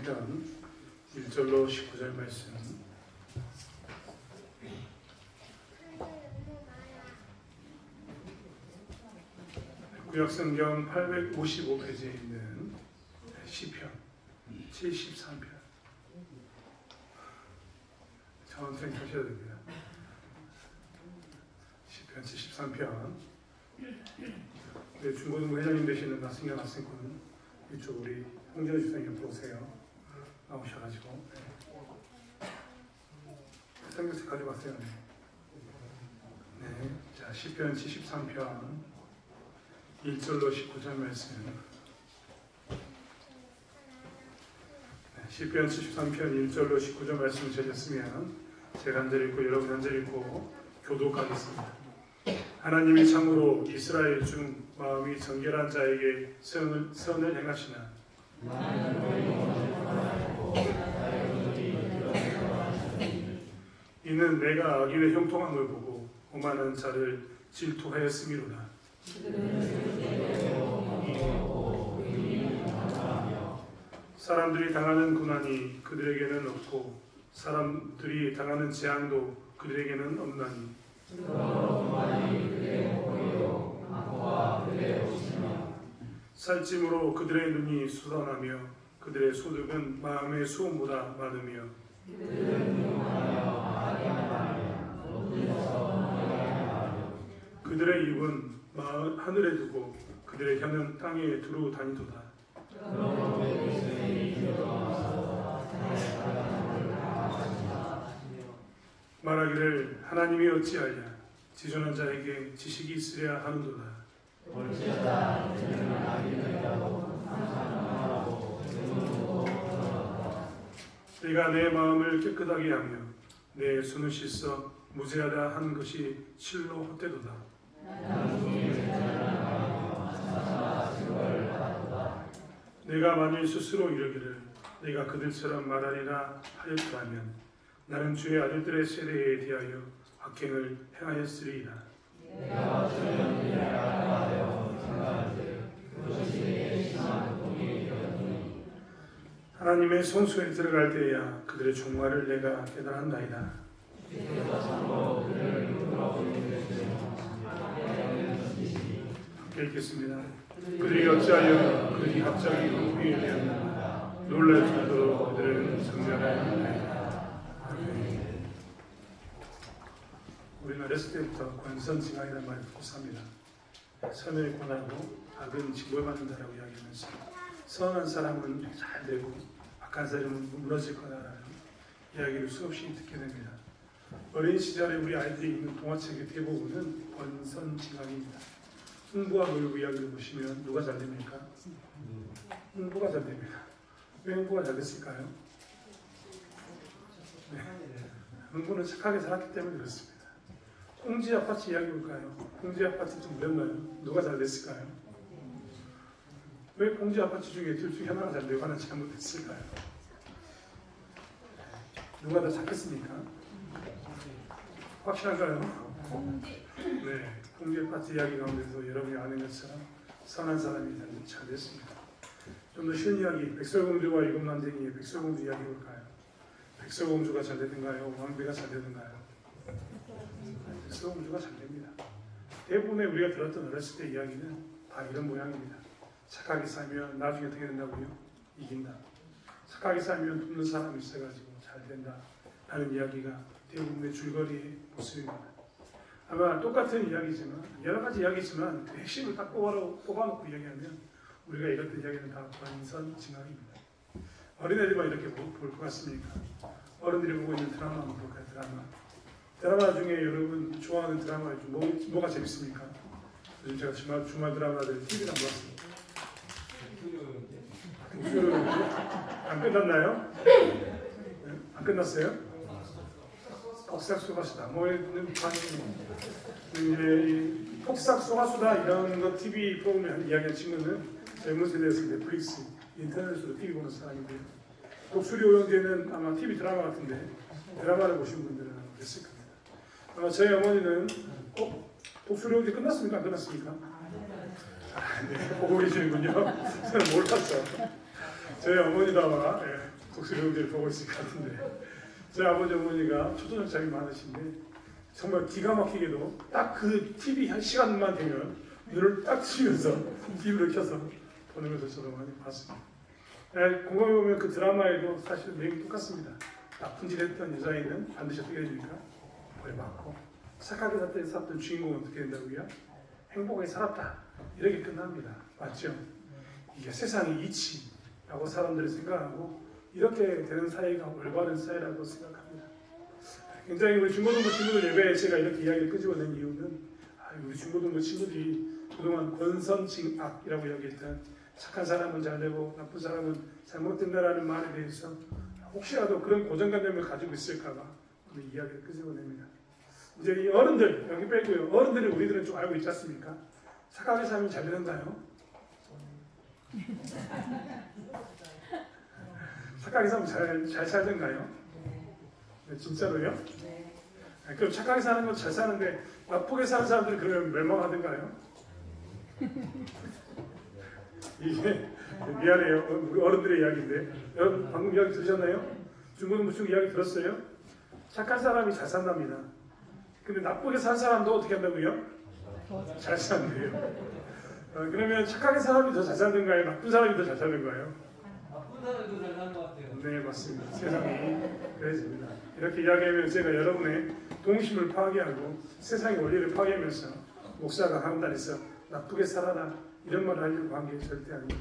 편 1절로 19절 말씀. 구약성경 855페이지에 있는 시편 73편. 천천히 하셔야 됩니다. 시편 73편. 중고등부 회장님 되시는 나승현 학생군 이쪽 우리 홍진호 주사님 옆으로 오세요. 나오셔가지고 성경책 가져가세요. 네, 자 시편 73편 1절로 19절 말씀. 네, 시편 73편 1절로 19절 말씀을 전했으면 제가 한 절 읽고 여러분 한 절 읽고 교독하겠습니다. 하나님이 참으로 이스라엘 중 마음이 정결한 자에게 선을 행하시나 이는 내가 악인의 형통함을 보고 오만한 자를 질투하였음이로다. 사람들이 당하는 고난이 그들에게는 없고 사람들이 당하는 재앙도 그들에게는 없나니 살찜으로 그들의 눈이 쏟아나며 그들의 소득은 마음의 수온보다 많으며 그들의 입은 하늘에 두고 그들의 혀는 땅에 두루 다니도다. 말하기를 하나님이 어찌하랴 지존한 자에게 지식이 있으랴 하는도다. 내가 내 마음을 깨끗하게 하며 내 손을 씻어 무죄하다 하는 것이 실로 헛되도다. 내가 만일 스스로 이르기를 내가 그들처럼 말하리라 하였더라면 나는 주의 아들들의 세대에 대하여 악행을 행하였으리이다. 하나님의 성소에 들어갈 때야 그들의 종말을 내가 깨달았나이다. 함께 읽겠습니다. 그들이 어찌하여 그들이 갑자기 흥미에 되었나 놀랄 정도로 그들은 정결하였나이다. 우리는 어렸을 때부터 권선징악이라는 말을 듣고 삽니다. 선을 권하고 악은 징벌받는다라고 이야기하면서 선한 사람은 잘 되고 악한 사람은 무너질 거다라는 이야기를 수없이 듣게 됩니다. 어린 시절에 우리 아이들이 읽는 동화책의 대부분은 권선징악입니다. 흥부와 놀부 이야기를 보시면 누가 잘 됩니까? 흥부가 잘 됩니다. 왜 흥부가 잘 됐을까요? 네. 흥부는 착하게 살았기 때문에 그렇습니다. 홍지 아파트 이야기 볼까요? 홍지 아파트 좀 어렵나요? 누가 잘 됐을까요? 왜 홍지 아파트 중에 둘 중에 하나가 잘 되고 하나 잘못됐을까요? 누가 더 착했습니까? 확실한가요? 네, 홍지 아파트 이야기 가운데서 여러분이 아는 것처럼 선한 사람이 잘 됐습니다. 좀 더 쉬운 이야기, 백설공주와 일곱난쟁이의 백설공주 이야기 볼까요? 백설공주가 잘 되는가요? 왕비가 잘 되는가요? 백설공주가 잘 됩니다. 대부분의 우리가 들었던 어렸을 때 이야기는 다 이런 모양입니다. 착하게 살면 나중에 어떻게 된다고요? 이긴다. 착하게 살면 돕는 사람이 있어가지고 잘 된다 하는 이야기가 대부분의 줄거리의 모습입니다. 아마 똑같은 이야기지만 여러 가지 이야기지만 그 핵심을 딱 뽑아놓고 이야기하면 우리가 읽었던 이야기는 다 권선징악입니다. 어린애들만 이렇게 볼 것 같습니까? 어른들이 보고 있는 드라마 한번 볼까요? 드라마 중에 여러분 좋아하는 드라마 뭐가 재밌습니까? 요즘 제가 주말 드라마들 TV를 안 봤습니다. 목소리로 안 끝났나요? 네? 안 끝났어요? 폭삭 소가수다. 폭삭 소가수다 이런 거 TV 프로그램 이야기한 친구는 젊은 세대에서 넷플릭스, 인터넷으로 TV 보는 사람인데요. 독수리 오영재는 아마 TV 드라마 같은데 드라마를 보신 분들은 그랬을 겁니다. 아마 저희 어머니는 독수리 오영재 끝났습니까? 안 끝났습니까? 네, 보고 계시는군요. 저는 몰랐어요. 저희 어머니도 아마 독수리용지를 보고 있을 것 같은데, 저희 아버지 어머니가 초저녁잠이 많으신데 정말 기가 막히게도 딱 그 TV 한 시간만 되면 눈을 딱 치면서 TV를 켜서 보는 것을 저도 많이 봤습니다. 곰곰이 보면 그 드라마에도 사실 내용이 똑같습니다. 나쁜 짓 했던 여자애는 반드시 어떻게 됩니까? 벌 받고, 착하게 살았던 주인공은 어떻게 된다고요? 행복하게 살았다. 이렇게 끝납니다. 맞죠? 이게 세상의 이치라고 사람들이 생각하고 이렇게 되는 사회가 올바른 사회라고 생각합니다. 굉장히 우리 중고등부 친구들 예배에 제가 이렇게 이야기를 끄집어낸 이유는 우리 중고등부 친구들이 그동안 권선징악이라고 이야기했던 착한 사람은 잘되고 나쁜 사람은 잘못된다라는 말에 대해서 혹시라도 그런 고정관념을 가지고 있을까봐 오늘 이야기를 끄집어냅니다. 이제 이 어른들, 여기 빼고요. 어른들이 우리들은 좀 알고 있지 않습니까? 착하게 살면 잘 되는가요? 착하게 살면 잘 살던가요? 네, 진짜로요? 네. 그럼 착하게 사는 건 잘 사는데 나쁘게 사는 사람들은 그러면 멸망하던가요? 이게 미안해요. 우리 어른들의 이야기인데 여러분 방금 이야기 들으셨나요? 중고등부 친구 이야기 들었어요? 착한 사람이 잘 산답니다. 근데 나쁘게 산 사람도 어떻게 한다고요? 잘 산대요. 그러면 착하게 사람이 더 잘 사는가요? 나쁜 사람이 더 잘 사는가요? 나쁜 사람이 더 잘 사는 것 같아요. 네, 맞습니다. 세상이 그래집니다. 이렇게 이야기하면 제가 여러분의 동심을 파괴하고 세상의 원리를 파괴하면서 목사가 강단에서 나쁘게 살아라 이런 말을 하려고 한 게 절대 아닙니다.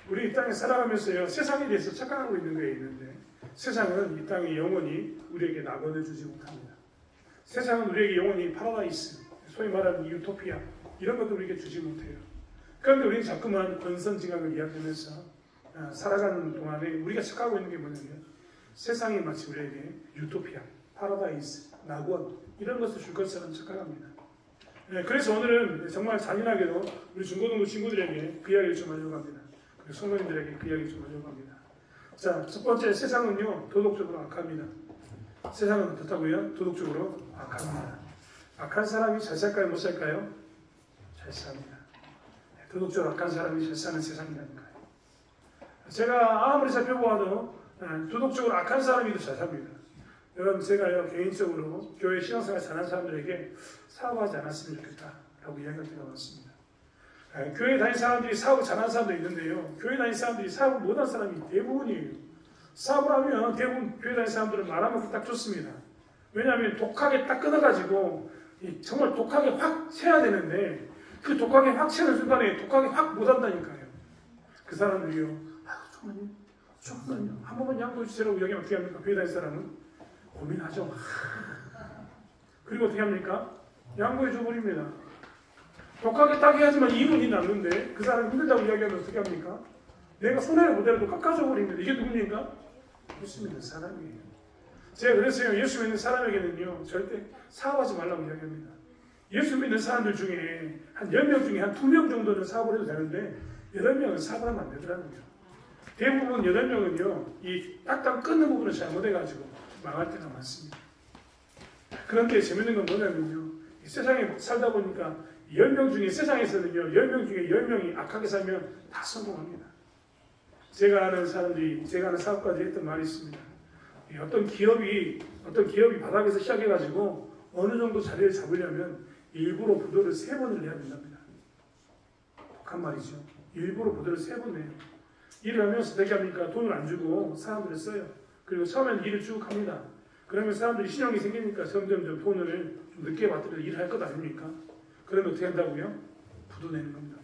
우리 이 땅에 살아가면서요, 세상에 대해서 착각하고 있는 게 있는데 세상은 이 땅에 영원히 우리에게 낙원을 주지 못합니다. 세상은 우리에게 영원히 파라다이스, 소위 말하는 유토피아 이런 것도 우리에게 주지 못해요. 그런데 우리는 자꾸만 권선징악을 이야기하면서 살아가는 동안에 우리가 착각하고 있는 게 뭐냐면 세상이 마치 우리에게 유토피아, 파라다이스, 낙원 이런 것을 줄 것처럼 착각합니다. 그래서 오늘은 정말 잔인하게도 우리 중고등부 친구들에게 그 이야기를 좀 하려고 합니다. 그리고 성도님들에게 그 이야기를 좀 하려고 합니다. 자, 첫 번째, 세상은요 도덕적으로 악합니다. 세상은 어떻다고요? 도덕적으로 악합니다. 악한 사람이 잘 살까요? 못 살까요? 잘 삽니다. 도덕적으로 악한 사람이 잘 사는 세상이라니까요. 제가 아무리 살펴보아도 도덕적으로 악한 사람이 더 잘 삽니다. 여러분, 제가요 개인적으로 교회 신앙생활 잘하는 사람들에게 사업하지 않았으면 좋겠다라고 이야기할 때가 많습니다. 교회 다니는 사람들이 사업을 잘하는 사람도 있는데요, 교회 다니는 사람들이 사업을 못하는 사람이 대부분이에요. 사업을 하면 대부분 교회 다니는 사람들은 말아먹기 딱 좋습니다. 왜냐하면 독하게 딱 끊어가지고 정말 독하게 확 채야 되는데 그 독하게 확 채는 순간에 독하게 확 못한다니까요. 그 사람들이요, 조금만요, 한 번만 양보해 주세요라고 이야기하면 어떻게 합니까? 교회 다니는 사람은 고민하죠. 그리고 어떻게 합니까? 양보해 줘버립니다. 독하게 딱 해야지만 이윤이 남는데 그 사람이 힘들다고 이야기하면 어떻게 합니까? 내가 손해를 보더라도 깎아줘 버립니다. 이게 누굽니까? 예수 믿는 사람이에요. 제가 그래서요, 예수 믿는 사람에게는요 절대 사업하지 말라고 이야기합니다. 예수 믿는 사람들 중에 한 10명 중에 한 2명 정도는 사업을 해도 되는데 8명은 사업을 하면 안 되더라고요. 대부분 8명은요 이 딱딱 끊는 부분을 잘못해가지고 망할 때가 많습니다. 그런데 재밌는 건 뭐냐면요, 이 세상에 살다 보니까 10명 중에, 세상에서는요 10명 중에 10명이 악하게 살면 다 성공합니다. 제가 아는 사람들이, 제가 아는 사업가들이 했던 말이 있습니다. 어떤 기업이 바닥에서 시작해가지고 어느 정도 자리를 잡으려면 일부러 부도를 3번을 내야 된답니다. 독한 말이죠. 일부러 부도를 3번 내요. 일을 하면서 어떻게 합니까? 돈을 안 주고 사람들을 써요. 그리고 처음에는 일을 쭉 합니다. 그러면 사람들이 신용이 생기니까 점점 돈을 좀 늦게 받더라도 일을 할 것 아닙니까? 그러면 어떻게 한다고요? 부도 내는 겁니다.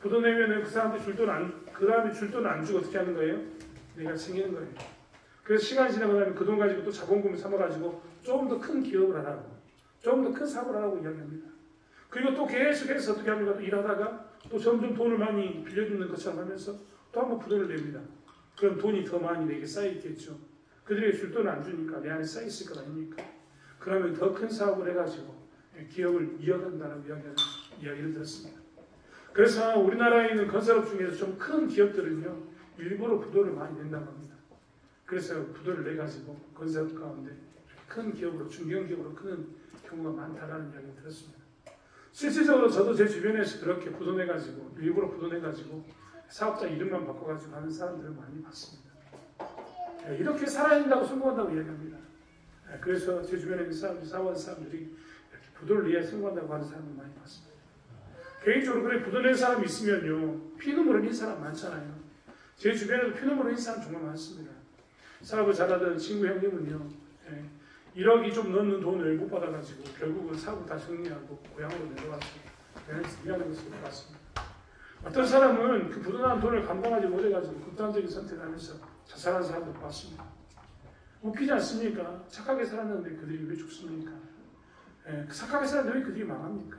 부도 내면은 그 사람들이 줄 돈을 안 주고 어떻게 하는 거예요? 내가 챙기는 거예요. 그래서 시간이 지나고 나면 그 돈 가지고 또 자본금을 삼아가지고 조금 더 큰 기업을 하라고, 조금 더 큰 사업을 하라고 이야기합니다. 그리고 또 계속해서 어떻게 합니까? 또 일하다가 또 점점 돈을 많이 빌려주는 것처럼 하면서 또 한번 부도를 냅니다. 그럼 돈이 더 많이 내게 쌓여있겠죠. 그들에게 줄 돈을 안 주니까 내 안에 쌓여있을 것 아닙니까? 그러면 더 큰 사업을 해가지고 기업을 이어간다는 이야기를 들었습니다. 그래서 우리나라에 있는 건설업 중에서 좀 큰 기업들은요 일부러 부도를 많이 낸다고 합니다. 그래서 부도를 내가지고 건설업 가운데 큰 기업으로, 중견기업으로 크는 경우가 많다라는 이야기를 들었습니다. 실질적으로 저도 제 주변에서 그렇게 부도 내가지고, 일부러 부도 내가지고 사업자 이름만 바꿔가지고 하는 사람들을 많이 봤습니다. 이렇게 살아야 된다고 성공한다고 이야기합니다. 그래서 제 주변에 있는 사람들, 사람들이 이렇게 부도를 내야 성공한다고 하는 사람을 많이 봤습니다. 개인적으로 그래 부도 낸 사람이 있으면요, 피눈물 흘린 사람 많잖아요. 제 주변에도 피눈물 흘린 사람 정말 많습니다. 사업을 잘하던 친구 형님은요, 1억이 좀 넘는 돈을 못 받아가지고 결국은 사업을 다 정리하고 고향으로 내려왔어요. 미안한 것을 봤습니다. 어떤 사람은 그 부도난 돈을 감당하지 못해가지고 극단적인 선택을 하면서 자살한 사람도 봤습니다. 웃기지 않습니까? 착하게 살았는데 그들이 왜 죽습니까? 착하게 살았는데 왜 그들이 망합니까?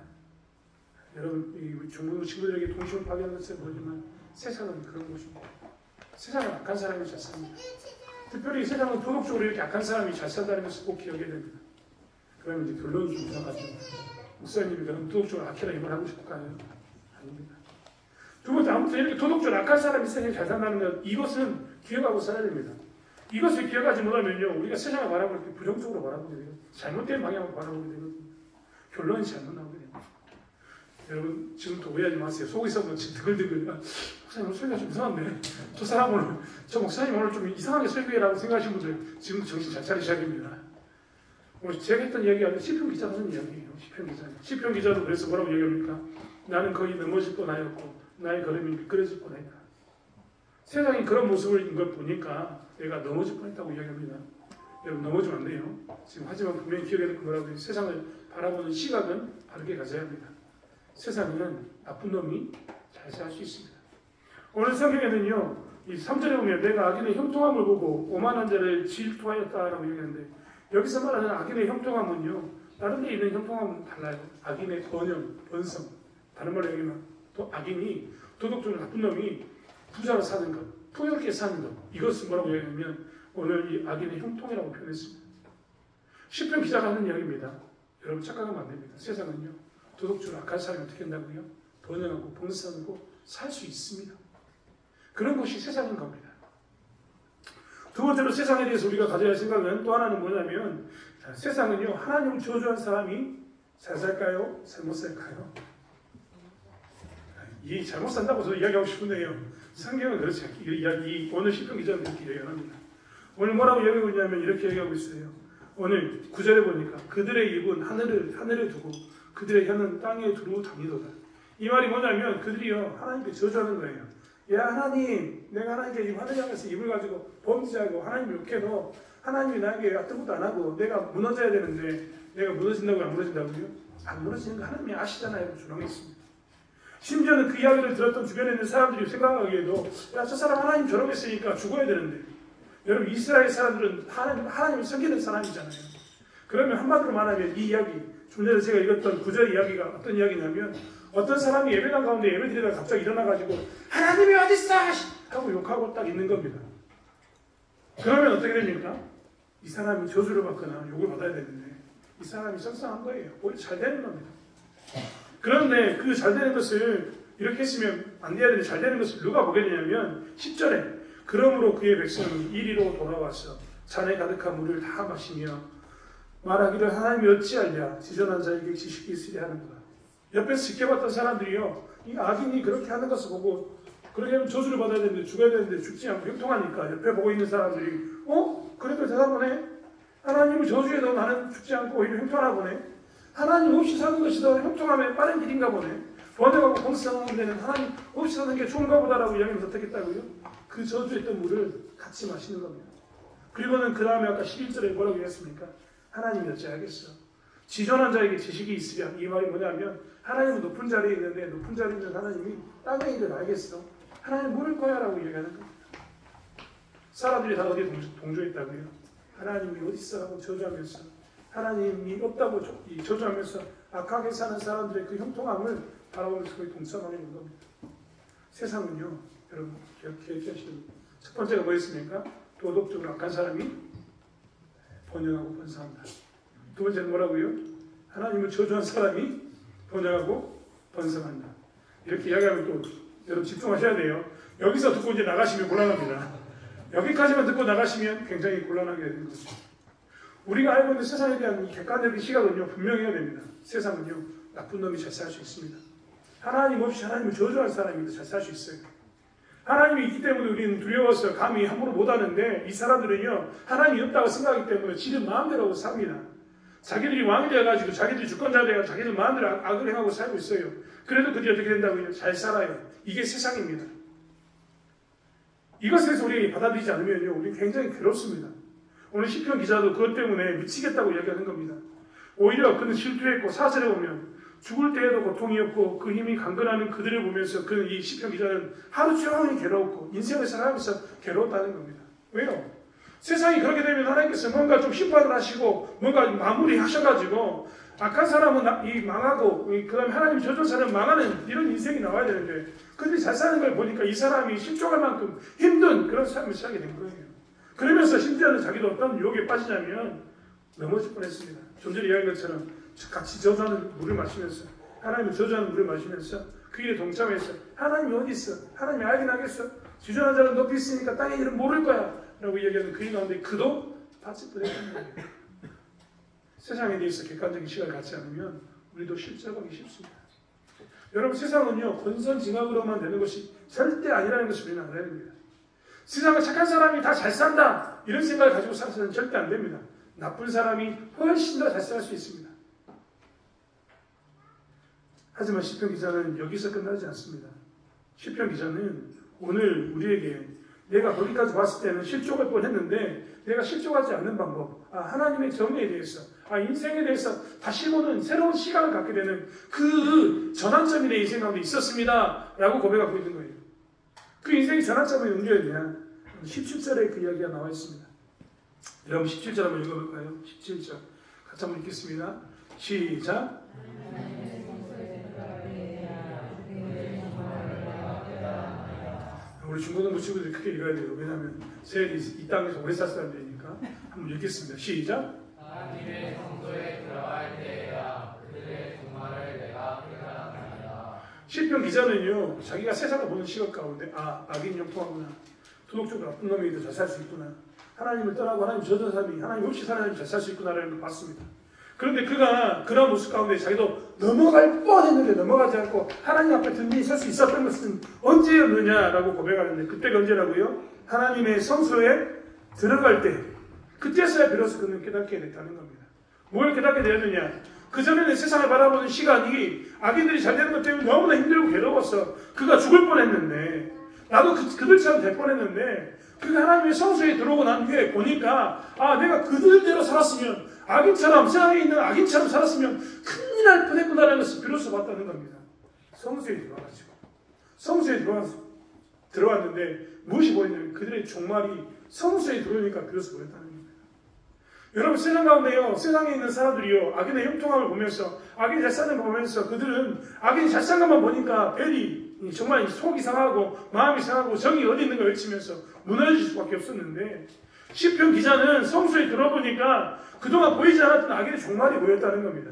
여러분, 이 중국 친구들에게 동심을 파괴하는 것은 모르지만 세상은 그런 곳입니다. 세상은 악한 사람이 잘 삽니다. 특별히 세상은 도덕적으로 이렇게 악한 사람이 잘 산다는 것을 꼭 기억해야 됩니다. 그러면 이제 결론이 좀 이상하죠. 목사님이 그럼 도덕적으로 악해라 이 말 하고 싶을까요? 아닙니다. 두 번째, 아무튼 이렇게 도덕적으로 악한 사람이 세상에 잘 산다는 것, 이것은 기억하고 살아야 됩니다. 이것을 기억하지 못하면요, 우리가 세상을 바라볼 때 부정적으로 바라보게 돼요. 잘못된 방향으로 바라보게 되거든요. 결론이 잘못 나오게 됩니다. 여러분, 지금부터 오해하지 마세요. 속에서 뭐 지금 드글드글, 목사님 오늘 설교가 좀 이상한데, 저 목사님 오늘 좀 이상하게 설교해라고 생각하시는 분들, 지금 정신 잘 차리셔야 됩니다. 오늘 제가 했던 이야기가 시편 기자가 하는 이야기예요. 시편 기자도 그래서 뭐라고 얘기합니까? 나는 거의 넘어질 뻔하였고, 나의 걸음이 미끄러질 뻔했다. 세상이 그런 모습인 걸 보니까 내가 넘어질 뻔했다고 이야기합니다. 여러분, 넘어지면 안 돼요. 지금 하지만 분명히 기억해야 될 거라고 세상을 바라보는 시각은 바르게 가져야 합니다. 세상에는 나쁜 놈이 잘 살 수 있습니다. 오늘 성경에는요, 이 3절에 보면 내가 악인의 형통함을 보고 오만한 자를 질투하였다라고 얘기하는데, 여기서 말하는 악인의 형통함은요, 다른 데 있는 형통함은 달라요. 악인의 번영, 번성. 다른 말로 얘기하면 또 악인이 도덕적으로 나쁜 놈이 부자로 사는 것, 풍요롭게 사는 것, 이것을 뭐라고 얘기하면 오늘 이 악인의 형통이라고 표현했습니다. 시편 기자가 하는 이야기입니다. 여러분 착각하면 안 됩니다. 세상은요, 도덕적으로 악한 사람이 어떻게 한다고요? 번영하고 봉사하고 살 수 있습니다. 그런 것이 세상인 겁니다. 두 번째로 세상에 대해서 우리가 가져야 할 생각은 또 하나는 뭐냐면, 세상은요, 하나님을 저주한 사람이 잘 살까요? 잘못 살까요? 이 잘못 산다고 저도 이야기하고 싶은데요, 성경은 그렇지 않게 오늘 시편 기자는 이렇게 얘기합니다. 오늘 뭐라고 얘기하고 있냐면 이렇게 얘기하고 있어요. 오늘 9절에 보니까 그들의 입은 하늘에 두고 그들의 혀는 땅에 두루 다니도다. 이 말이 뭐냐면 그들이요, 하나님께 저주하는 거예요. 야 하나님, 내가 하나님께 하늘 향해서 입을 가지고 범죄하고 하나님을 욕해도 하나님이 나에게 어떤 것도 안 하고 내가 무너져야 되는데 내가 무너진다고요? 안 무너진다고요? 안 무너지는 거 하나님이 아시잖아요. 주장했습니다. 심지어는 그 이야기를 들었던 주변에 있는 사람들이 생각하기에도 야, 저 사람 하나님 저러겠으니까 죽어야 되는데, 여러분 이스라엘 사람들은 하나님을 섬기는 사람이잖아요. 그러면 한마디로 말하면 이 이야기, 좀 전에 제가 읽었던 9절 이야기가 어떤 이야기냐면, 어떤 사람이 예배당 가운데 예배드리다가 갑자기 일어나가지고 하나님이 어딨어! 하고 욕하고 딱 있는 겁니다. 그러면 어떻게 됩니까? 이 사람이 저주를 받거나 욕을 받아야 되는데 이 사람이 성상한 거예요. 오히려 잘 되는 겁니다. 그런데 그 잘 되는 것을 이렇게 했으면 안 돼야 되는데 잘 되는 것을 누가 보게 되냐면 10절에 그러므로 그의 백성이 이리로 돌아와서 잔에 가득한 물을 다 마시며 말하기를 하나님이 어찌하랴 지존한 자에게 지식이 있으랴 하는구나. 옆에서 지켜봤던 사람들이요, 이 악인이 그렇게 하는 것을 보고 그렇게 하면 저주를 받아야 되는데 죽어야 되는데 죽지 않고 형통하니까 옆에 보고 있는 사람들이 그래도 대단하네. 하나님을 저주해도 나는 죽지 않고 오히려 형통하나 보네. 하나님 없이 사는 것이 더 형통함에 빠른 길인가 보네. 번영하고 봉사하는 데는 하나님 없이 사는 게 좋은가 보다라고 이야기하면서 어떻게 했다고요? 그 저주했던 물을 같이 마시는 겁니다. 그리고는 그 다음에 아까 11절에 뭐라고 했습니까? 하나님이 어찌하겠어? 지존한 자에게 지식이 있으랴. 이 말이 뭐냐면 하나님은 높은 자리에 있는데 높은 자리에 있는 하나님이 땅의 일을 알겠어. 하나님 모를 거야 라고 얘기하는 겁니다. 사람들이 다 어디에 동조했다고요? 하나님이 어디 있어? 라고 저주하면서, 하나님이 없다고 저주하면서 악하게 사는 사람들의 그 형통함을 바라보면서 거의 동참하는 겁니다. 세상은요, 여러분 기억해 주시는 첫 번째가 뭐였습니까? 도덕적으로 악한 사람이 번영하고 번성한다. 두 번째는 뭐라고요? 하나님을 저주한 사람이 번영하고 번성한다. 이렇게 이야기하면 또 여러분 집중하셔야 돼요. 여기서 듣고 이제 나가시면 곤란합니다. 여기까지만 듣고 나가시면 굉장히 곤란하게 되는 거죠. 우리가 알고 있는 세상에 대한 이 객관적인 시각은요, 분명해야 됩니다. 세상은요, 나쁜 놈이 잘 살 수 있습니다. 하나님 없이 하나님을 저주한 사람이 잘 살 수 있어요. 하나님이 있기 때문에 우리는 두려워서 감히 함부로 못하는데 이 사람들은요 하나님이 없다고 생각하기 때문에 지들 마음대로 삽니다. 자기들이 왕이 되어가지고 자기들이 주권자 되어가지고 자기들 마음대로 악을 행하고 살고 있어요. 그래도 그들이 어떻게 된다고요? 잘 살아요. 이게 세상입니다. 이것에서 우리가 받아들이지 않으면요 우리 굉장히 괴롭습니다. 오늘 시편 기자도 그것 때문에 미치겠다고 이야기하는 겁니다. 오히려 그는 실패했고 사절에 보면 죽을 때에도 고통이었고 그 힘이 강건하는 그들을 보면서 그는 이 시편 기자는 하루 종일 괴로웠고 인생을 살아가면서 괴로웠다는 겁니다. 왜요? 세상이 그렇게 되면 하나님께서 뭔가 좀 심판을 하시고 뭔가 마무리 하셔가지고 악한 사람은 망하고 그 다음에 하나님 저주한 사람은 망하는 이런 인생이 나와야 되는데 그들이 잘 사는 걸 보니까 이 사람이 실족할 만큼 힘든 그런 삶을 살게 된 거예요. 그러면서 심지어는 자기도 어떤 유혹에 빠지냐면 넘어질 뻔했습니다. 좀 전에 이야기한 것처럼 같이 저주하는 물을 마시면서 하나님을 저주하는 물을 마시면서 그 일에 동참해서 하나님이 어디 있어? 하나님이 알긴 하겠어? 주전한 자는 높이 있으니까 땅에 일은 모를 거야 라고 이야기하는 그 일 가운데 그도 빠질 뻔했던 거예요. 세상에 대해서 객관적인 시각을 갖지 않으면 우리도 실족하기 쉽습니다. 여러분 세상은요 권선징악으로만 되는 것이 절대 아니라는 것을 우리는 알아야 됩니다. 세상은 착한 사람이 다 잘 산다 이런 생각을 가지고 살아서는 절대 안 됩니다. 나쁜 사람이 훨씬 더 잘 살 수 있습니다. 하지만 시편 기자는 여기서 끝나지 않습니다. 시편 기자는 오늘 우리에게 내가 거기까지 왔을 때는 실족할 뻔했는데 내가 실족하지 않는 방법, 하나님의 정의에 대해서, 인생에 대해서 다시 보는 새로운 시각을 갖게 되는 그 전환점이 내 인생 가운데 있었습니다 라고 고백하고 있는 거예요. 그 인생의 전환점이 언제였냐? 17절에 그 이야기가 나와 있습니다. 여러분 17절 한번 읽어볼까요? 17절 같이 한번 읽겠습니다. 시작. 우리 중고등부 친구들이 크게 읽어야 돼요. 왜냐하면 이 땅에서 오래 살 사람들이니까. 한번 읽겠습니다. 시작. 하나님의 성소에 들어갈 때에야 그들의 종말을 내가 깨달았나이다. 시편 기자는요 자기가 세상을 보는 시각 가운데 악인 형통하구나, 도덕적으로 나쁜 놈이 더 잘 살 수 있구나, 하나님을 떠나고 하나님 저주한 사람이 하나님 없이 사는 사람이 잘 살 수 있구나라는 걸 봤습니다. 그런데 그가 그런 모습 가운데 자기도 넘어갈 뻔했는데 넘어가지 않고 하나님 앞에 든든히 설 수 있었던 것은 언제였느냐라고 고백하는데 그때가 언제라고요? 하나님의 성소에 들어갈 때 그때서야 비로소 그는 깨닫게 됐다는 겁니다. 뭘 깨닫게 되었느냐? 그전에는 세상을 바라보는 시각이 악인들이 잘 되는 것 때문에 너무나 힘들고 괴로웠어. 그가 죽을 뻔했는데 나도 그들처럼 될 뻔했는데 그가 하나님의 성소에 들어오고 난 후에 보니까 내가 그들대로 살았으면 악인처럼 세상에 있는 악인처럼 살았으면 큰일 날 뻔했구나라는 것을 비로소 봤다는 겁니다. 성소에 들어와가지고 성소에 들어왔는데 무엇이 보였냐면 그들의 종말이 성소에 들어오니까 비로소 보였다는 겁니다. 여러분 세상 가운데요 세상에 있는 사람들이요 악인의 형통함을 보면서 악인이 잘 사는 걸 보면서 그들은 악인이 잘 사는 것만 보니까 벨이 정말 속이 상하고 마음이 상하고 정이 어디 있는가 외치면서 무너질 수밖에 없었는데 시편 기자는 성소에 들어보니까 그동안 보이지 않았던 악인의 종말이 보였다는 겁니다.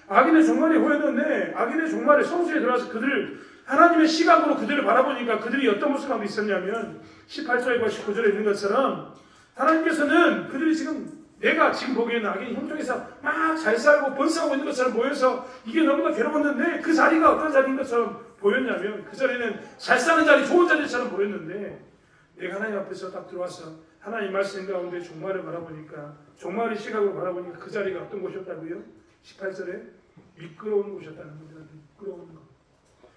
악인의 종말이 보였는데 악인의 종말에 성소에 들어와서 그들을 하나님의 시각으로 그들을 바라보니까 그들이 어떤 모습 가운데 있었냐면 18절과 19절에 있는 것처럼 하나님께서는 그들이 내가 지금 보기에는 악인이 형통해서 막 잘 살고 번성하고 있는 것처럼 보여서 이게 너무나 괴로웠는데 그 자리가 어떤 자리인 것처럼 보였냐면 그 자리는 잘 사는 자리, 좋은 자리처럼 보였는데 내가 하나님 앞에서 딱 들어와서 하나님 말씀 가운데 종말을 바라보니까 종말의 시각으로 바라보니까 그 자리가 어떤 곳이었다고요? 18절에 미끄러운 곳이었다는 겁니다. 미끄러운 것.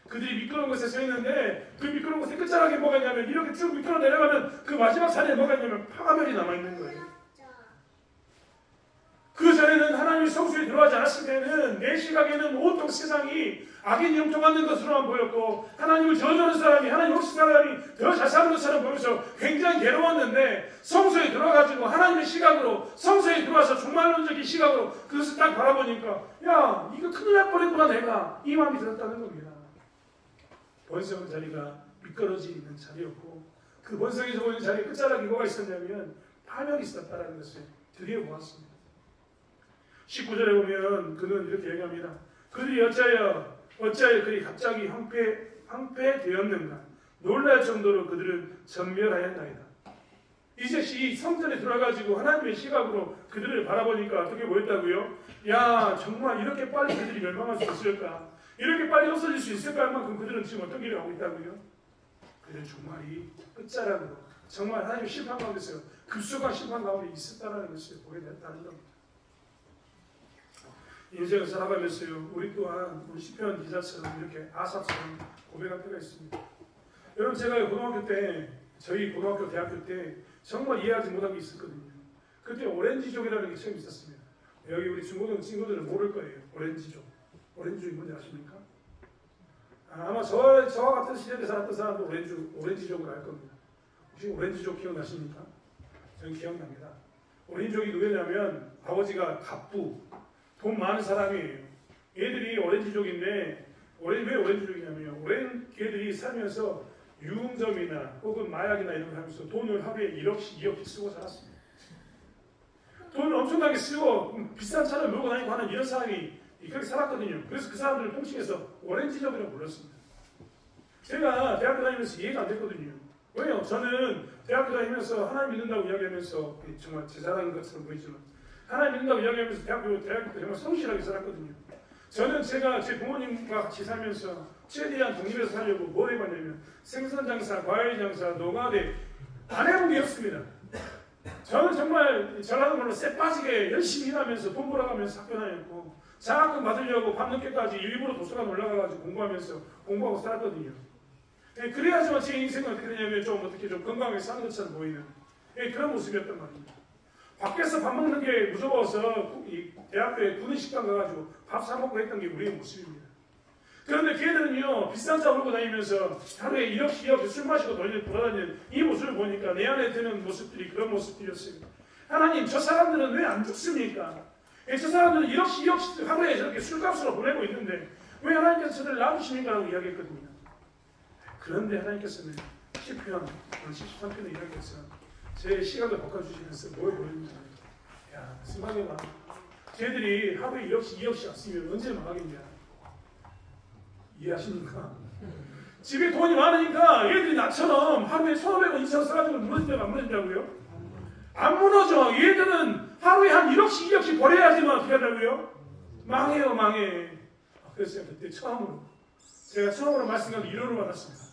그들이 미끄러운 곳에 서 있는데 그 미끄러운 곳에 끝자락에 뭐가 있냐면 이렇게 쭉 미끄러 내려가면 그 마지막 산에 뭐가 있냐면 파멸이 남아있는 거예요. 그 전에는 하나님의 성소에 들어가지 않았을 때는 내 시각에는 온통 세상이 악인이 형통하는 것으로만 보였고 하나님을 저주하는 사람이 하나님 없이 사람이 더 잘 사는 것처럼 보여서 굉장히 괴로웠는데 성소에 들어가지고 하나님의 시각으로 성소에 들어와서 종말론적인 시각으로 그것을 딱 바라보니까 이거 큰일 날 뻔했구나 내가 이 마음이 들었다는 겁니다. 번성의 자리가 미끄러져 있는 자리였고 그 번성에서 보이는 자리에 끝자락에 뭐가 있었냐면 파멸이 있었다는 것을 드디어 보았습니다. 19절에 보면 그는 이렇게 얘기합니다. 그들이 어찌하여 그들이 갑자기 황폐되었는가 놀랄 정도로 그들은 전멸하였나이다. 이제 이 성전에 들어가지고 하나님의 시각으로 그들을 바라보니까 어떻게 보였다고요? 정말 이렇게 빨리 그들이 멸망할 수 있을까? 이렇게 빨리 없어질 수 있을까 할 만큼 그들은 지금 어떤 길을 하고 있다고요? 그들의 종말이 끝자락으로 정말 하나님의 심판 가운데서 급속한 심판 가운데 있었다는 것을 보게 됐다는 겁니다. 인생을 살아가면서요, 우리 또한 우리 시편 기자처럼 이렇게 아삽처럼 고백할 때가 있습니다. 여러분, 제가 고등학교 때, 저희 고등학교, 대학교 때 정말 이해하지 못한 게 있었거든요. 그때 오렌지족이라는 게 처음 있었습니다. 여기 우리 중고등 친구들은 모를 거예요. 오렌지족. 오렌지족이 뭔지 아십니까? 아마 저와 같은 시대에 살았던 사람도 오렌지족을 알 겁니다. 혹시 오렌지족 기억나십니까? 저는 기억납니다. 오렌지족이 누구냐면 아버지가 갑부, 돈 많은 사람이에요. 얘들이 오렌지족인데 왜 오렌지족이냐면 걔들이 살면서 유흥점이나 혹은 마약이나 이런 걸 하면서 돈을 하루에 1억씩 2억씩 쓰고 살았습니다. 돈을 엄청나게 쓰고 비싼 차를 몰고 다니고 하는 이런 사람이 그렇게 살았거든요. 그래서 그 사람들을 통칭해서 오렌지족이라고 불렀습니다. 제가 대학교 다니면서 이해가 안 됐거든요. 왜요? 저는 대학교 다니면서 하나님 믿는다고 이야기하면서 정말 제 자랑인 것처럼 보이지만 하나님 믿는다고 이야기하면서 대학교 때 정말 성실하게 살았거든요. 저는 제가 제 부모님과 같이 살면서 최대한 독립해서 살려고 뭘 해봤냐면 생선장사, 과일장사, 농가대 안 해본 게 없습니다. 저는 정말 전라도 말로 쎄 빠지게 열심히 일하면서 돈 벌어가면서 학교 다녔고 장학금 받으려고 밤늦게까지 일부러 도서관 올라가가지고 공부하고 살았거든요. 그래야지만 제 인생은 어떻게 되냐면 좀 어떻게 좀 건강하게 사는 것처럼 보이는 그런 모습이었단 말입니다. 밖에서 밥 먹는 게 무서워서 대학교에 군인 식당 가가지고 밥 사 먹고 했던 게 우리의 모습입니다. 그런데 걔들은요 비싼 차 몰고 다니면서 하루에 1억씩 2억씩 술 마시고 돌아다니는 이 모습을 보니까 내 안에 드는 모습들이 그런 모습들이었어요. 하나님, 저 사람들은 왜 안 죽습니까? 저 사람들은 1억씩 2억씩 하루에 저렇게 술값으로 보내고 있는데 왜 하나님께서 저들을 놔두십니까? 라고 이야기했거든요. 그런데 하나님께서는 시편 73편의 이야기에서 제 시각을 바꿔주시면서 뭘 보여줍니까? 야, 생각해봐. 쟤들이 하루에 1억씩 2억씩 왔으면 언제 망하겠냐? 이해하십니까? 집에 돈이 많으니까 얘들이 나처럼 하루에 1,500원, 2,000원 써가지고 무너진다고 안 무너진다고요? 안 무너져. 얘들은 하루에 한 1억씩 2억씩 버려야지만 어떻게 하냐고요? 망해요, 망해. 그래서 그때 제가 처음으로 말씀하고 위로를 받았습니다.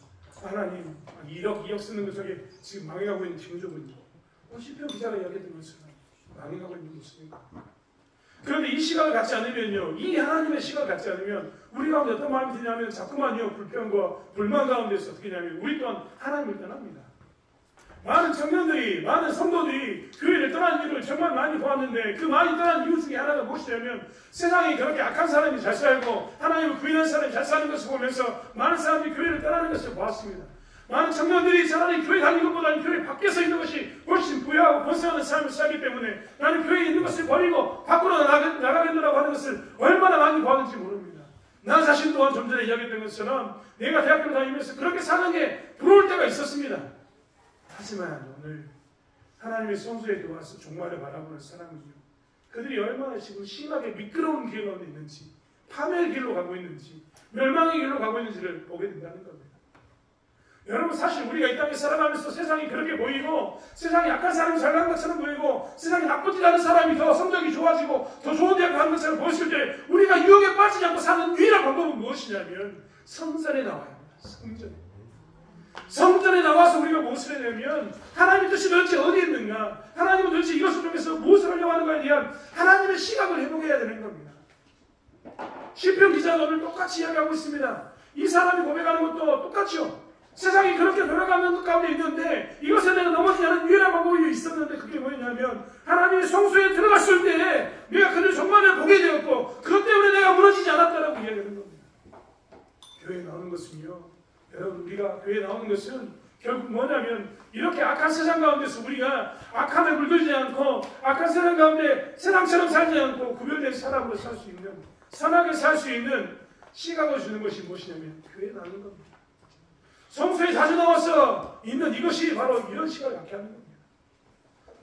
하나님, 1억, 2억 쓰는 거 저게 지금 망해가고 있는 징조군요. 시편 기자가 이야기했던 것처럼 망해가고 있는 모습입니다. 그런데 이 시각을 갖지 않으면요, 이 하나님의 시각을 갖지 않으면 우리 가운데 어떤 마음이 드냐면 자꾸만요 불평과 불만 가운데서 어떻게 되냐면 우리 또한 하나님을 떠납니다. 많은 청년들이, 많은 성도들이 교회를 떠난 이유를 정말 많이 보았는데 그 많이 떠난 이유 중에 하나가 무엇이냐면 세상에 그렇게 악한 사람이 잘 살고 하나님을 부인한 사람이 잘 사는 것을 보면서 많은 사람들이 교회를 떠나는 것을 보았습니다. 많은 청년들이 차라리 교회 다니는 것보다는 교회 밖에서 있는 것이 훨씬 부유하고 번성하는 삶을 살기 때문에 나는 교회에 있는 것을 버리고 밖으로 나가겠노라고 하는 것을 얼마나 많이 보았는지 모릅니다. 나 자신 또한 좀 전에 이야기했던 것처럼 내가 대학교 다니면서 그렇게 사는 게 부러울 때가 있었습니다. 하지만 오늘 하나님의 성소에 들어와서 종말을 바라보는 사람은요, 그들이 얼마나 지금 심하게 미끄러운 길 가운데 있는지, 파멸의 길로 가고 있는지, 멸망의 길로 가고 있는지를 보게 된다는 겁니다. 여러분, 사실 우리가 이 땅에 살아가면서 세상이 그렇게 보이고 세상에 약한 사람이 잘난 것처럼 보이고 세상에 나쁘지 않은 사람이 더 성적이 좋아지고 더 좋은 대학 가는 것처럼 보였을 때 우리가 유혹에 빠지지 않고 사는 유일한 방법은 무엇이냐면 성전에 나와야 합니다. 성전에 나와서 우리가 무엇을 해내면 하나님의 뜻이 도대체 어디에 있는가, 하나님은 도대체 이것을 통해서 무엇을 하려고 하는가에 대한 하나님의 시각을 회복해야 되는 겁니다. 시편 기자가 오늘 똑같이 이야기하고 있습니다. 이 사람이 고백하는 것도 똑같죠. 세상이 그렇게 돌아가는 것 가운데 있는데 이것에 내가 넘어지지 않은 유일한 방법이 있었는데 그게 뭐냐면 하나님의 성소에 들어갔을 때 내가 그를 정말을 보게 되었고 그것 때문에 내가 무너지지 않았다라고 이야기하는 겁니다. 교회에 나오는 것은요, 여러분, 우리가 교회에 나오는 것은 결국 뭐냐면 이렇게 악한 세상 가운데서 우리가 악함에 물들지 않고 악한 세상 가운데 세상처럼 살지 않고 구별된 사람으로 살 수 있는, 선하게 살 수 있는 시각을 주는 것이 무엇이냐면 교회에 나오는 겁니다. 성소에 자주 나와서 있는 이것이 바로 이런 시각을 갖게 하는 겁니다.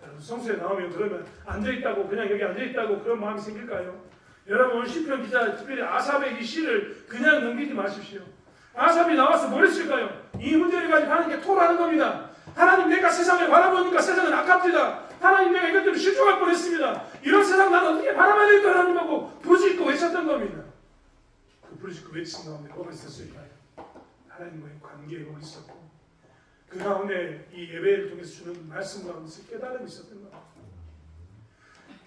여러분, 성소에 나오면 그러면 앉아있다고, 그냥 여기 앉아있다고 그런 마음이 생길까요? 여러분, 오늘 시편 기자, 특별히 아삽의 이 시를 그냥 넘기지 마십시오. 아삽이 나와서 뭘 했을까요? 이 문제를 가지고 하나님께 토로하는 겁니다. 하나님, 내가 세상을 바라보니까 세상은 아깝다. 하나님, 내가 이것들을 실족할 뻔했습니다. 이런 세상 나는 어떻게 바라봐야 될까 하나님 하고 부르짖고 외쳤던 겁니다. 그 부르짖고 외친 가운데 뭐가 있었을까요? 하나님과의 관계에 뭐가 있었고 그 가운데 이 예배를 통해서 주는 말씀 가운데서 깨달음이 있었던 겁니다.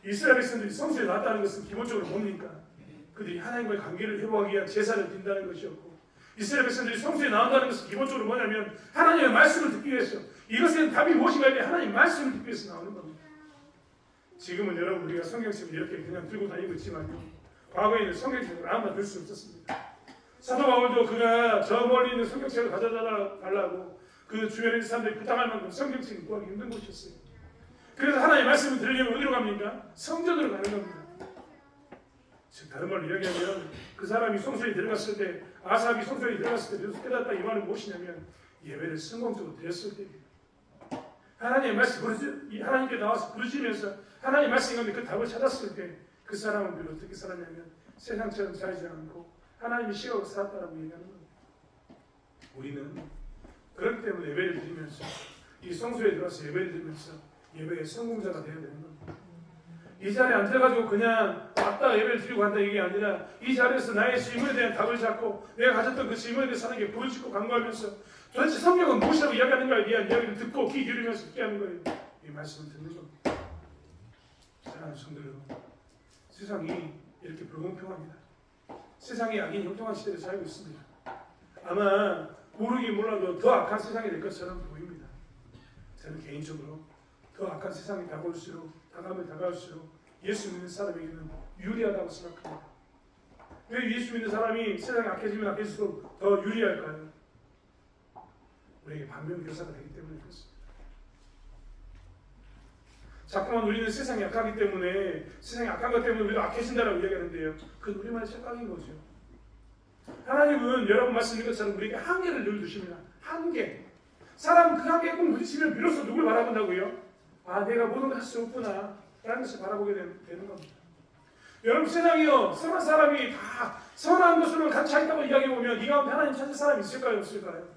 이스라엘 백성들이 성소에 나왔다는 것은 기본적으로 뭡니까? 그들이 하나님과의 관계를 회복하기 위한 제사를 드린다는 것이었고, 이스라엘 백성들이 성소에 나온다는 것은 기본적으로 뭐냐면 하나님의 말씀을 듣기 위해서, 이것은 답이 무엇인가 할 때 하나님의 말씀을 듣기 위해서 나오는 겁니다. 지금은 여러분 우리가 성경책을 이렇게 그냥 들고 다니고 있지만요, 과거에는 성경책을 아무나 들 수 없었습니다. 사도 바울도 그가 저 멀리 있는 성경책을 가져다 달라고 그 주변에 있는 사람들이 부탁할 만큼 성경책을 구하기 힘든 곳이었어요. 그래서 하나님의 말씀을 들으려면 어디로 갑니까? 성전으로 가는 겁니다. 즉 다른 말로 이야기하면 그 사람이 성소에 들어갔을 때, 아삽이 성소에 들어갔을 때 비로소 깨닫다, 이 말은 무엇이냐면 예배를 성공적으로 드렸을 때 하나님의 말씀, 하나님께 나와서 부르시면서 하나님의 말씀 가운데 그 답을 찾았을 때 그 사람은 비로소 어떻게 살았냐면 세상처럼 살지 않고 하나님의 시각으로 살았다라고 얘기하는 겁니다. 우리는 그렇기 때문에 예배를 드리면서, 이 성소에 들어가서 예배를 드리면서 예배의 성공자가 되어야 되는 겁니다. 이 자리에 앉아가지고 그냥 왔다 예배를 드리고 간다 이게 아니라, 이 자리에서 나의 질문에 대한 답을 잡고 내가 가졌던 그 질문에 대해서 하는 게 부르짖고 간구하면서 도대체 성경은 무엇이라고 이야기하는가에 대한 이야기를 듣고 귀 기울이면서 듣게 하는 거예요. 이 말씀을 듣는 겁니다. 사랑하는 성도 여러분, 세상이 이렇게 불공평합니다. 세상이 악인 형통한 시대를 살고 있습니다. 아마 모르긴 몰라도 더 악한 세상이 될 것처럼 보입니다. 저는 개인적으로 더 악한 세상이 다가올수록 예수 믿는 사람에게는 유리하다고 생각합니다. 왜 예수 믿는 사람이 세상이 악해지면 악해질수록 더 유리할까요? 우리에게 반면교사가 되기 때문에 그렇습니다. 자꾸만 우리는 세상이 약하기 때문에, 세상이 악한 것 때문에 우리가 악해진다라고 이야기하는데요, 그건 우리만의 착각인 거죠. 하나님은 여러분 말씀인 것처럼 우리에게 한계를 늘 두십니다. 한계. 사람은 그 한계에 꼭 부딪히면 비로소 누굴 바라본다고요? 아, 내가 모든 걸 할 수 없구나 라는 것을 바라보게 되는 겁니다. 여러분, 세상이요, 선한 사람이 다 선한 것으로 같이 있다고 이야기해보면 이 가운데 하나님 찾을 사람이 있을까요? 없을까요?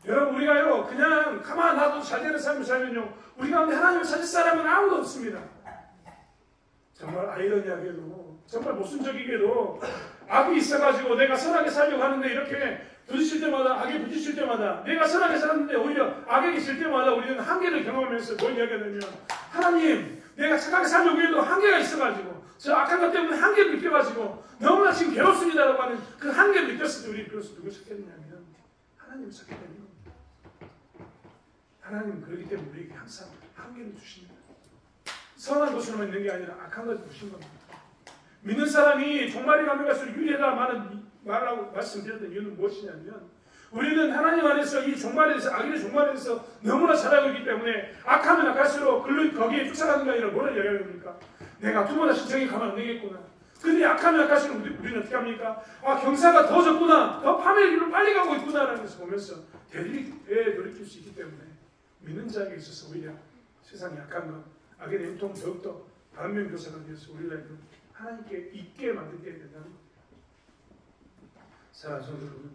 여러분, 우리가요 그냥 가만 놔둬도 잘 되는 삶을 살면요, 우리 가운데 하나님을 찾을 사람은 아무도 없습니다. 정말 아이러니하게도, 정말 모순적이게도 악이 있어가지고 내가 선하게 살려고 하는데 이렇게 부딪힐 때마다, 악에 부딪힐 때마다, 내가 선하게 살았는데 오히려 악에 있을 때마다 우리는 한계를 경험하면서 뭘 이야기하냐면, 하나님, 내가 착하게 살려고 해도 한계가 있어가지고, 저 악한 것 때문에 한계를 느껴가지고 너무나 지금 괴롭습니다라고 하는 그 한계를 느꼈을 때 우리 비로소 누굴 찾게 되냐면 하나님을 찾게 되는 겁니다. 하나님은 그렇기 때문에 우리에게 항상 한계를 주십니다. 선한 것으로만 있는 게 아니라 악한 것을 주신 겁니다. 믿는 사람이 종말에 가면 갈수록 유리하다 말하고 말씀드렸던 이유는 무엇이냐면, 우리는 하나님 안에서 이 종말에 대해서, 악인의 종말에 대해서 너무나 잘 알고 있기 때문에 악하면 악할수록 거기에 쫓아가는 게 아니라 뭐라 이야기하는 겁니까? 내가 두 번 다시 정에 가면 안 되겠구나. 그들이 악하면 악할수록 우리는 어떻게 합니까? 아, 경사가 더 졌구나, 더 파멸의 길로 빨리 가고 있구나라는 것을 보면서 되돌이킬 수 있기 때문에 믿는 자에게 있어서 오히려 세상이 약한 것, 악의 냉통 더욱더 반면교사가 되어서 우리를 하나님께 있게 만들게 된다는 것. 사랑하는 성도 여러분,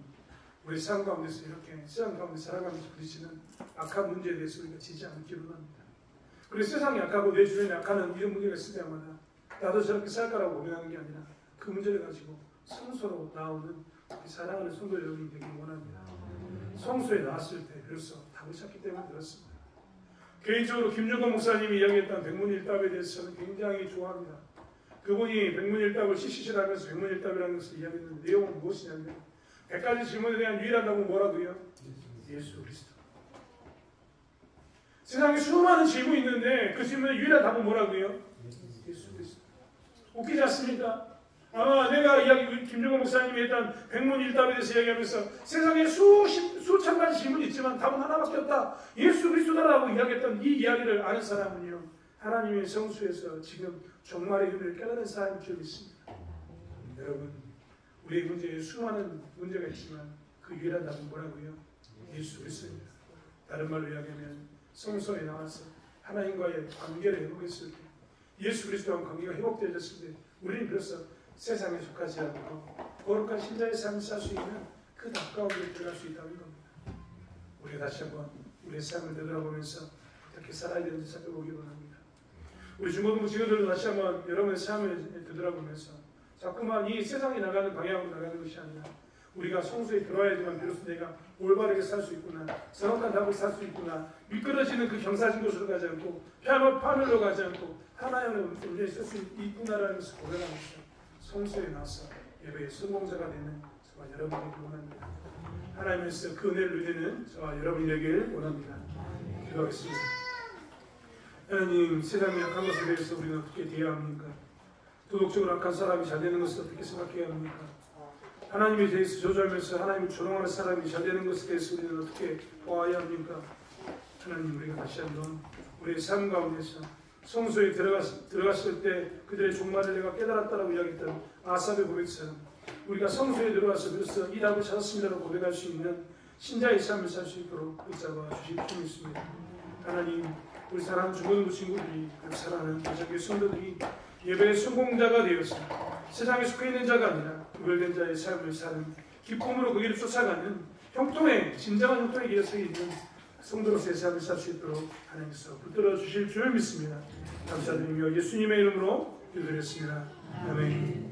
우리 삶 가운데서 이렇게 세상 가운데 살아가면서 부딪히는 악한 문제에 대해서 우리가 지지 않기로 합니다. 그리고 세상이 약하고 내 주변에 약하는 이런 문제가 있을 때마다 나도 저렇게 살까라고 고민하는 게 아니라 그 문제를 가지고 성소로 나오는 우리 사랑하는 성도 여러분이 되길 원합니다. 성소에 나왔을 때 비로소 답을 찾기 때문에 그렇습니다. 개인적으로 김종건 목사님이 이야기했던 백문일답에 대해서 저는 굉장히 좋아합니다. 그분이 백문일답을 시시시를 하면서 백문일답이라는 것을 이야기했는 내용은 무엇이냐면, 100가지 질문에 대한 유일한 답은 뭐라고요? 예수 그리스도. 세상에 수많은 질문이 있는데 그 질문의 유일한 답은 뭐라고요? 예수 그리스도. 웃기지 않습니까? 아마 내가 김종건 목사님이 했던 백문일답에 대해서 이야기하면서 세상에 수천 가지 질문이 있지만 답은 하나밖에 없다, 예수 그리스도다라고 이야기했던 이 이야기를 아는 사람은요, 하나님의 성수에서 지금 종말의 의미를 깨달은 사람일 줄 믿습니다. 여러분, 우리의 문제에 수많은 문제가 있지만 그 유일한 답은 뭐라고요? 예수 그리스도입니다. 다른 말로 이야기하면 성소에 나와서 하나님과의 관계를 회복했을 때, 예수 그리스도와 관계가 회복되어졌을 때 우리는 그래서 세상에 속하지 않고 거룩한 신자의 삶을 살 수 있는 그 답 가운데 들어갈 수 있다는 겁니다. 우리가 다시 한번 우리의 삶을 되돌아보면서 어떻게 살아야 되는지 살펴보기 원합니다. 우리 중고등부 친구들도 다시 한번 여러분의 삶을 되돌아보면서 자꾸만 이 세상에 나가는 방향으로 나가는 것이 아니라 우리가 성소에 들어와야지만 비로소 내가 올바르게 살 수 있구나, 정확한 답을 살 수 있구나, 미끄러지는 그 경사진 곳으로 가지 않고 파멸로 가지 않고 하나님의 은혜에 쓸 수 있구나라는 것을 고백하면서 성소에 나서 예배의 성공자가 되는 저와 여러분에게 원합니다. 하나님께서 그 은혜를 누리는 저와 여러분에게 원합니다. 기도하겠습니다. 하나님, 세상의 악한 것에 대해서 우리는 어떻게 대해야 합니까? 도덕적으로 악한 사람이 잘 되는 것을 어떻게 생각해야 합니까? 하나님에 대해서 저주하면서 하나님을 조롱하는 사람이 잘 되는 것에 대해서 우리는 어떻게 보아야 합니까? 하나님, 우리가 다시 한번 우리의 삶 가운데서 성소에 들어갔을 때 그들의 종말을 내가 깨달았다라고 이야기했던 아삽의 고백처럼 우리가 성소에 들어가서 그래서 이 답을 찾았습니다라고 고백할 수 있는 신자의 삶을 살 수 있도록 붙잡아 주실 줄 믿습니다. 하나님, 우리 사랑하는 중고등부 친구들이, 우리 사랑하는 가정교회 성도들이 예배의 성공자가 되어서 세상에 속해 있는 자가 아니라 구별된 자의 삶을 사는 기쁨으로 그 길을 쫓아가는 형통의 진정한 형통의 길에 서 있는 성도로서의 삶을 살 수 있도록 하나님께서 붙들어 주실 줄 믿습니다. 감사드리며 예수님의 이름으로 기도드렸습니다. 아멘.